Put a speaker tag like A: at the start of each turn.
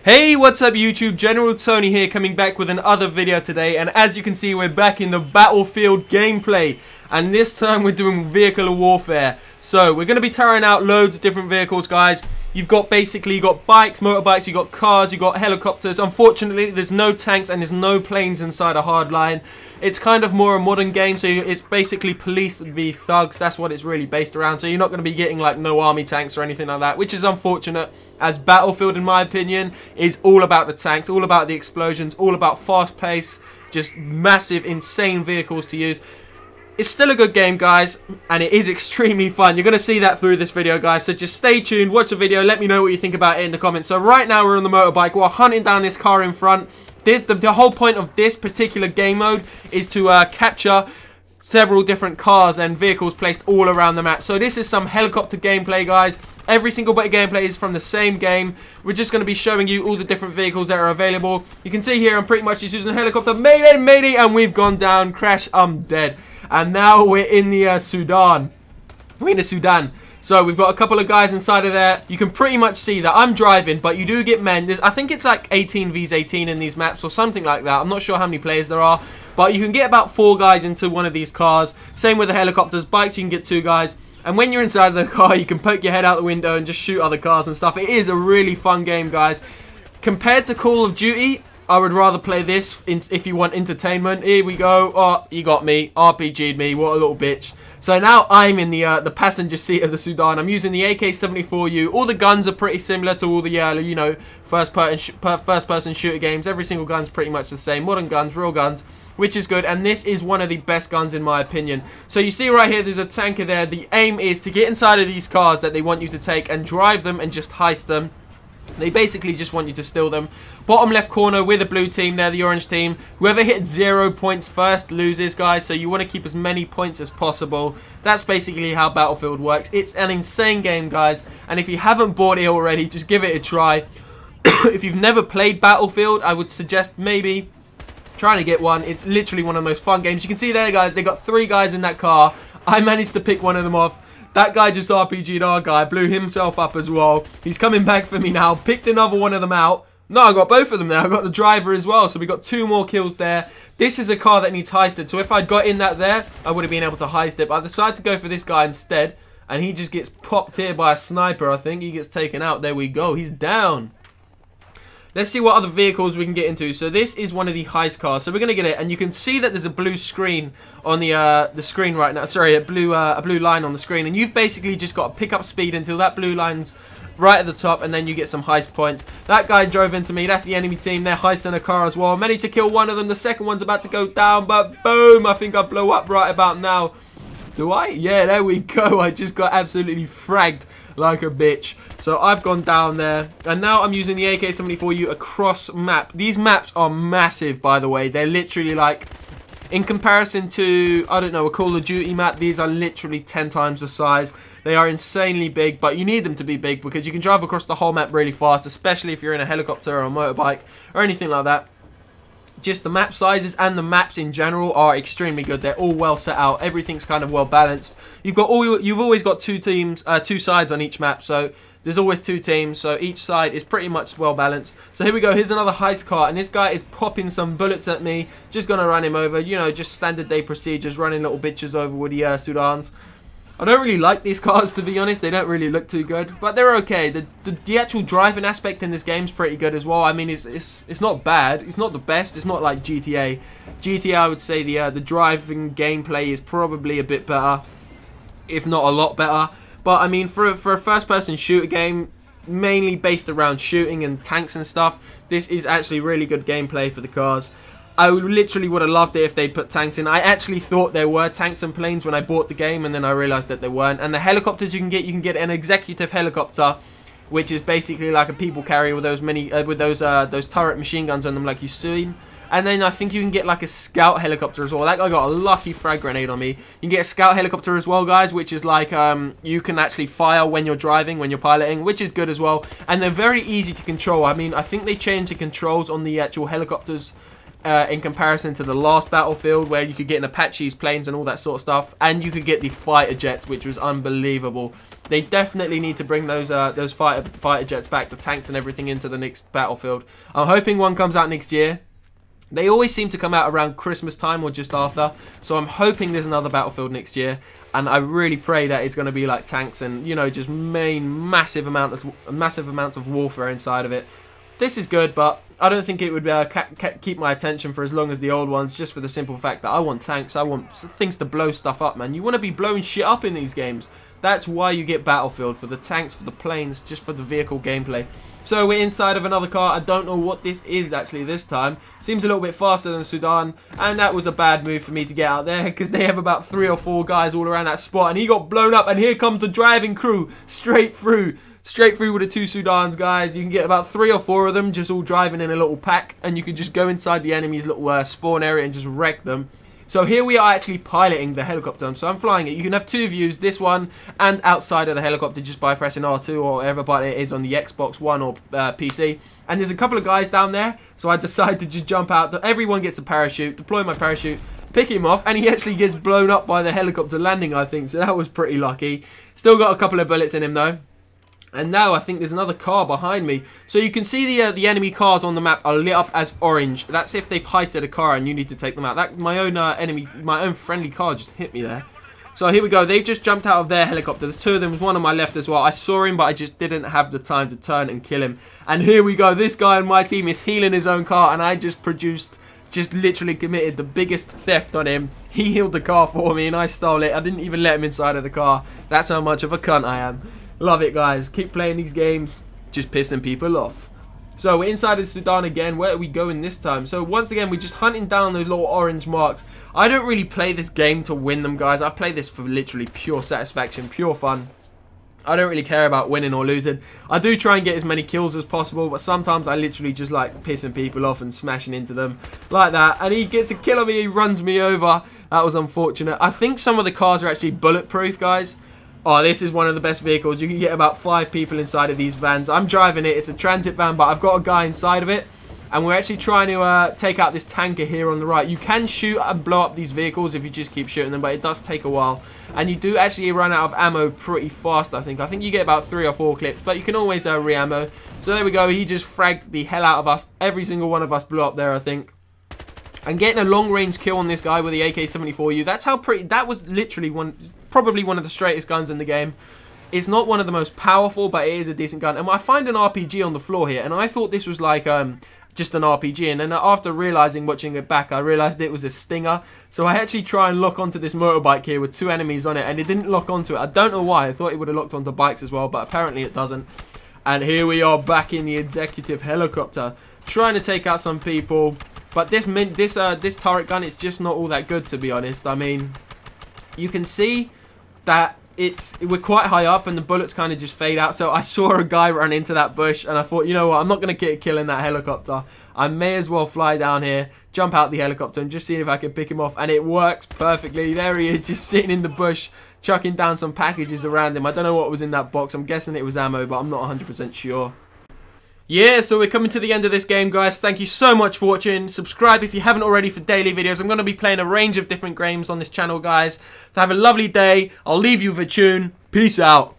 A: Hey, what's up YouTube? General Tony here, coming back with another video today, and as you can see we're back in the Battlefield gameplay, and this time we're doing vehicle warfare. So we're going to be tearing out loads of different vehicles, guys. You've got bikes, motorbikes, you've got cars, you've got helicopters. Unfortunately there's no tanks and there's no planes inside a hardline. It's kind of more a modern game, so it's basically police v thugs. That's what it's really based around. So you're not going to be getting like no army tanks or anything like that, which is unfortunate, as Battlefield, in my opinion, is all about the tanks, all about the explosions, all about fast pace, just massive, insane vehicles to use. It's still a good game, guys, and it is extremely fun. You're going to see that through this video, guys, so just stay tuned, watch the video, let me know what you think about it in the comments. So right now we're on the motorbike, we're hunting down this car in front. The whole point of this particular game mode is to capture several different cars and vehicles placed all around the map. So this is some helicopter gameplay, guys. Every single bit of gameplay is from the same game. We're just going to be showing you all the different vehicles that are available. You can see here I'm pretty much just using a helicopter. Mayday, mayday, and we've gone down. Crash, I'm dead. And now we're in the Sudan. We're in the Sudan. So we've got a couple of guys inside of there. You can pretty much see that I'm driving, but you do get men. I think it's like 18 vs 18 in these maps or something like that. I'm not sure how many players there are, but you can get about 4 guys into one of these cars. Same with the helicopters. Bikes, you can get 2 guys. And when you're inside the car, you can poke your head out the window and just shoot other cars and stuff. It is a really fun game, guys. Compared to Call of Duty, I would rather play this if you want entertainment. Here we go. Oh, you got me. RPG'd me. What a little bitch. So now I'm in the passenger seat of the Sudan. I'm using the AK-74U. All the guns are pretty similar to all the, you know, first-person shooter games. Every single gun's pretty much the same. Modern guns, real guns, which is good. And this is one of the best guns in my opinion. So you see right here, there's a tanker there. The aim is to get inside of these cars that they want you to take and drive them and just heist them. They basically just want you to steal them. Bottom left corner, we're the blue team, they're the orange team. Whoever hits 0 points first loses, guys. So you want to keep as many points as possible. That's basically how Battlefield works. It's an insane game, guys. And if you haven't bought it already, just give it a try. If you've never played Battlefield, I would suggest maybe trying to get one. It's literally one of the most fun games. You can see there, guys, they got 3 guys in that car. I managed to pick one of them off. That guy just RPG'd our guy, blew himself up as well. He's coming back for me now. Picked another one of them out. No, I got both of them there. I got the driver as well. So we got 2 more kills there. This is a car that needs heisted. So if I'd got in that there, I would have been able to heist it. But I decided to go for this guy instead. And he just gets popped here by a sniper, I think. He gets taken out. There we go. He's down. Let's see what other vehicles we can get into. So this is one of the heist cars. So we're going to get it. And you can see that there's a blue screen on the screen right now. Sorry, a blue line on the screen. And you've basically just got to pick up speed until that blue line's right at the top. And then you get some heist points. That guy drove into me. That's the enemy team. They're heisting a car as well. Managed to kill one of them. The second one's about to go down. But boom, I think I blow up right about now. Do I? Yeah, there we go. I just got absolutely fragged like a bitch. So I've gone down there, and now I'm using the AK-74U across map. These maps are massive, by the way. They're literally like, in comparison to, I don't know, a Call of Duty map, these are literally 10 times the size. They are insanely big, but you need them to be big because you can drive across the whole map really fast, especially if you're in a helicopter or a motorbike or anything like that. Just the map sizes and the maps in general are extremely good. They're all well set out. Everything's kind of well balanced. You've always got 2 teams, 2 sides on each map. So there's always 2 teams. So each side is pretty much well balanced. So here we go. Here's another heist car, and this guy is popping some bullets at me. Just gonna run him over. You know, just standard day procedures, running little bitches over with the Sudans. I don't really like these cars, to be honest. They don't really look too good, but they're okay. The actual driving aspect in this game is pretty good as well. I mean, it's not bad. It's not the best. It's not like GTA. GTA, I would say the driving gameplay is probably a bit better, if not a lot better. But I mean, for a first-person shooter game, mainly based around shooting and tanks and stuff, this is actually really good gameplay for the cars. I literally would have loved it if they put tanks in. I actually thought there were tanks and planes when I bought the game, and then I realized that there weren't. And the helicopters you can get an executive helicopter, which is basically like a people carrier with those turret machine guns on them, like you've seen. And then I think you can get like a scout helicopter as well. That guy got a lucky frag grenade on me. You can get a scout helicopter as well, guys, which is like you can actually fire when you're driving, when you're piloting, which is good as well. And they're very easy to control. I mean, I think they changed the controls on the actual helicopters in comparison to the last Battlefield, where you could get in Apache's planes and all that sort of stuff, and you could get the fighter jets, which was unbelievable. They definitely need to bring those fighter jets back, the tanks and everything, into the next Battlefield. I'm hoping one comes out next year. They always seem to come out around Christmas time or just after, so I'm hoping there's another Battlefield next year, and I really pray that it's going to be like tanks and, you know, just massive amounts of warfare inside of it. This is good, but I don't think it would keep my attention for as long as the old ones, just for the simple fact that I want tanks, I want things to blow stuff up, man. You want to be blowing shit up in these games. That's why you get Battlefield, for the tanks, for the planes, just for the vehicle gameplay. So we're inside of another car. I don't know what this is actually this time. Seems a little bit faster than Sudan, and that was a bad move for me to get out there, because they have about 3 or 4 guys all around that spot, and he got blown up, and here comes the driving crew straight through with the 2 Sudans, guys. You can get about 3 or 4 of them just all driving in a little pack, and you can just go inside the enemy's little spawn area and just wreck them. So here we are actually piloting the helicopter, so I'm flying it. You can have 2 views, this one and outside of the helicopter, just by pressing R2 or whatever button it is on the Xbox One or PC. And there's a couple of guys down there, so I decided to just jump out. Everyone gets a parachute, deploy my parachute, pick him off, and he actually gets blown up by the helicopter landing, I think, so that was pretty lucky. Still got a couple of bullets in him though. And now I think there's another car behind me. So you can see the enemy cars on the map are lit up as orange. That's if they've heisted a car and you need to take them out. My own friendly car just hit me there. So here we go. They've just jumped out of their helicopter. There's 2 of them. There's one on my left as well. I saw him, but I just didn't have the time to turn and kill him. And here we go. This guy on my team is healing his own car, and I just literally committed the biggest theft on him. He healed the car for me, and I stole it. I didn't even let him inside of the car. That's how much of a cunt I am. Love it, guys. Keep playing these games, just pissing people off. So we're inside of Sudan again. Where are we going this time? So once again, we're just hunting down those little orange marks. I don't really play this game to win them, guys. I play this for literally pure satisfaction, pure fun. I don't really care about winning or losing. I do try and get as many kills as possible, but sometimes I literally just like pissing people off and smashing into them like that. And he gets a kill on me, he runs me over. That was unfortunate. I think some of the cars are actually bulletproof, guys. Oh, this is one of the best vehicles. You can get about 5 people inside of these vans. I'm driving it. It's a transit van, but I've got a guy inside of it. And we're actually trying to take out this tanker here on the right. You can shoot and blow up these vehicles if you just keep shooting them, but it does take a while. And you do actually run out of ammo pretty fast, I think. I think you get about 3 or 4 clips, but you can always re-ammo. So there we go. He just fragged the hell out of us. Every single one of us blew up there, I think. And getting a long-range kill on this guy with the AK-74U, that's how pretty... That was literally probably one of the straightest guns in the game. It's not one of the most powerful, but it is a decent gun. And I find an RPG on the floor here, and I thought this was like just an RPG. And then after realizing, watching it back, I realized it was a Stinger. So I actually try and lock onto this motorbike here with 2 enemies on it, and it didn't lock onto it. I don't know why. I thought it would have locked onto bikes as well, but apparently it doesn't. And here we are back in the executive helicopter, trying to take out some people. But this turret gun, it's just not all that good, to be honest. I mean, you can see that we're quite high up and the bullets kind of just fade out. So I saw a guy run into that bush and I thought, you know what, I'm not going to get a kill in that helicopter. I may as well fly down here, jump out the helicopter and just see if I can pick him off. And it works perfectly. There he is, just sitting in the bush, chucking down some packages around him. I don't know what was in that box. I'm guessing it was ammo, but I'm not 100% sure. Yeah, so we're coming to the end of this game, guys. Thank you so much for watching. Subscribe if you haven't already for daily videos. I'm going to be playing a range of different games on this channel, guys. So have a lovely day. I'll leave you with a tune. Peace out.